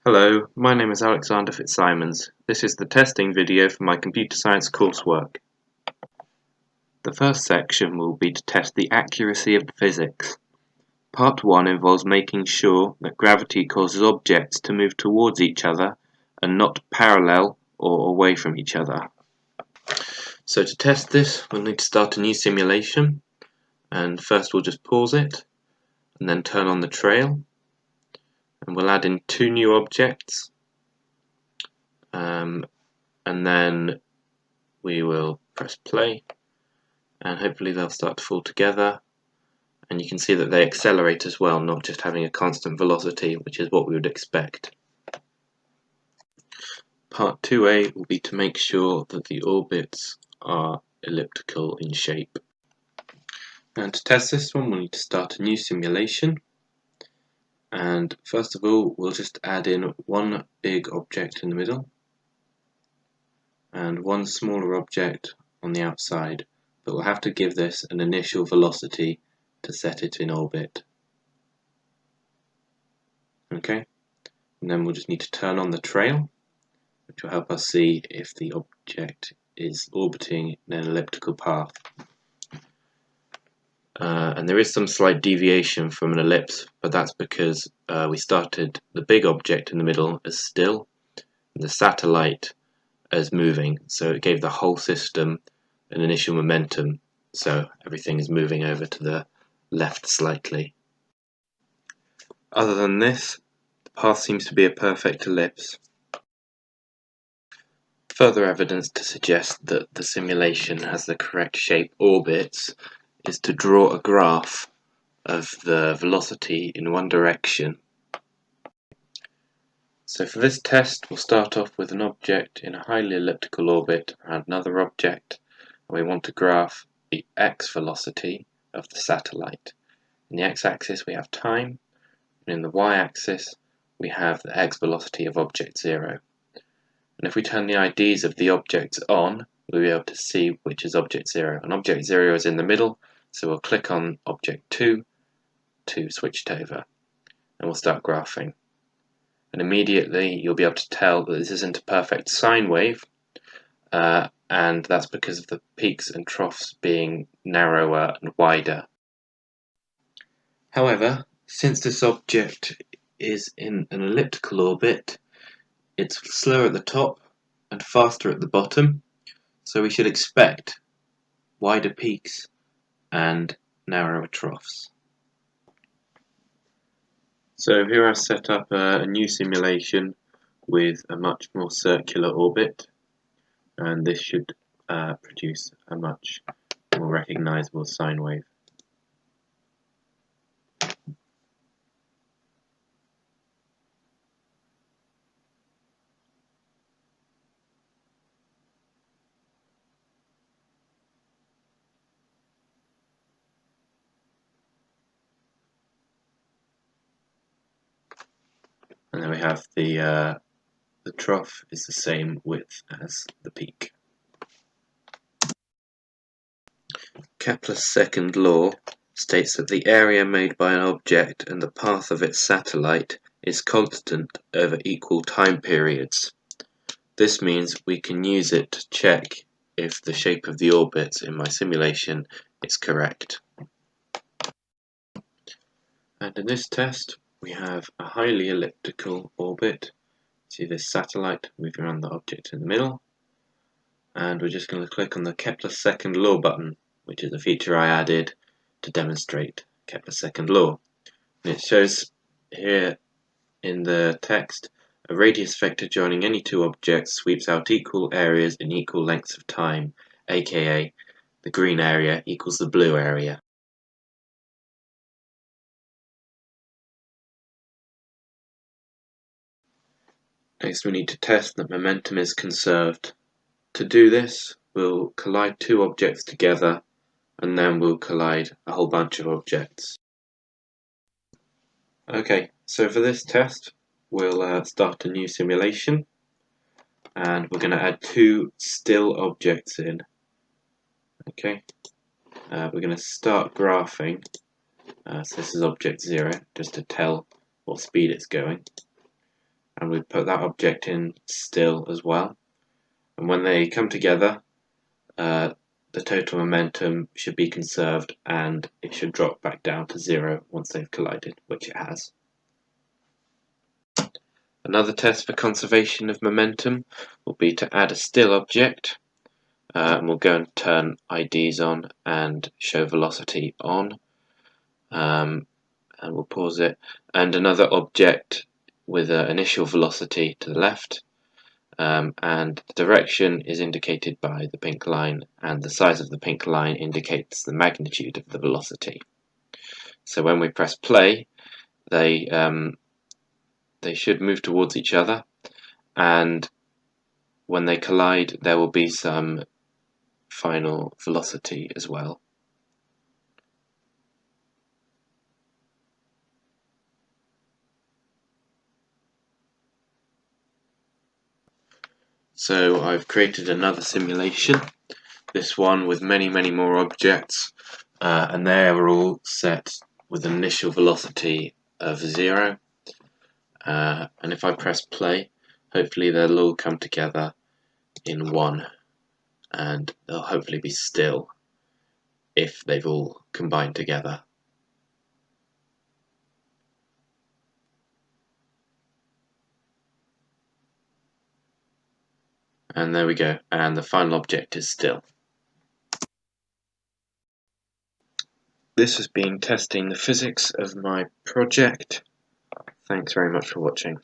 Hello, my name is Alexander Fitzsimons. This is the testing video for my computer science coursework. The first section will be to test the accuracy of physics. Part 1 involves making sure that gravity causes objects to move towards each other and not parallel or away from each other. So to test this, we'll need to start a new simulation, and first we'll just pause it and then turn on the trail, and we'll add in 2 new objects. And then we will press play, and hopefully they'll start to fall together, and you can see that they accelerate as well, not just having a constant velocity, which is what we would expect. Part 2a will be to make sure that the orbits are elliptical in shape. And to test this one, we'll need to start a new simulation, and first of all we'll just add in one big object in the middle and one smaller object on the outside, but we'll have to give this an initial velocity to set it in orbit. Okay, and then we'll just need to turn on the trail, which will help us see if the object is orbiting in an elliptical path. And there is some slight deviation from an ellipse, but that's because we started the big object in the middle as still and the satellite as moving, so it gave the whole system an initial momentum, so everything is moving over to the left slightly. Other than this, the path seems to be a perfect ellipse. Further evidence to suggest that the simulation has the correct shape orbits is to draw a graph of the velocity in one direction. So for this test, we'll start off with an object in a highly elliptical orbit around another object, and we want to graph the x velocity of the satellite. In the x-axis we have time, and in the y-axis we have the x velocity of object 0. And if we turn the IDs of the objects on, we'll be able to see which is object 0. And object 0 is in the middle, so we'll click on object 2 to switch it over, and we'll start graphing. And immediately you'll be able to tell that this isn't a perfect sine wave, and that's because of the peaks and troughs being narrower and wider. However, since this object is in an elliptical orbit, it's slower at the top and faster at the bottom, so we should expect wider peaks and narrower troughs. So here I've set up a new simulation with a much more circular orbit, and this should produce a much more recognizable sine wave. And then we have the trough is the same width as the peak. Kepler's second law states that the area made by an object and the path of its satellite is constant over equal time periods. This means we can use it to check if the shape of the orbits in my simulation is correct. And in this test, we have a highly elliptical orbit. See this satellite moving around the object in the middle, and we're just going to click on the Kepler's second law button, which is a feature I added to demonstrate Kepler's second law. And it shows here in the text, a radius vector joining any two objects sweeps out equal areas in equal lengths of time, aka the green area equals the blue area. Next we need to test that momentum is conserved. To do this, we'll collide two objects together, and then we'll collide a whole bunch of objects. Okay, so for this test, we'll start a new simulation, and we're going to add two still objects in. Okay, we're going to start graphing. So this is object 0, just to tell what speed it's going. and we put that object in still as well. And when they come together, the total momentum should be conserved and it should drop back down to 0 once they've collided, which it has. Another test for conservation of momentum will be to add a still object, and we'll go and turn IDs on and show velocity on, and we'll pause it, and another object with an initial velocity to the left, and the direction is indicated by the pink line, and the size of the pink line indicates the magnitude of the velocity. So when we press play, they should move towards each other, and when they collide there will be some final velocity as well. So I've created another simulation, this one with many more objects, and they are all set with an initial velocity of 0, and if I press play, hopefully they'll all come together in one, and they'll hopefully be still if they've all combined together. And there we go, and the final object is still. This has been testing the physics of my project. Thanks very much for watching.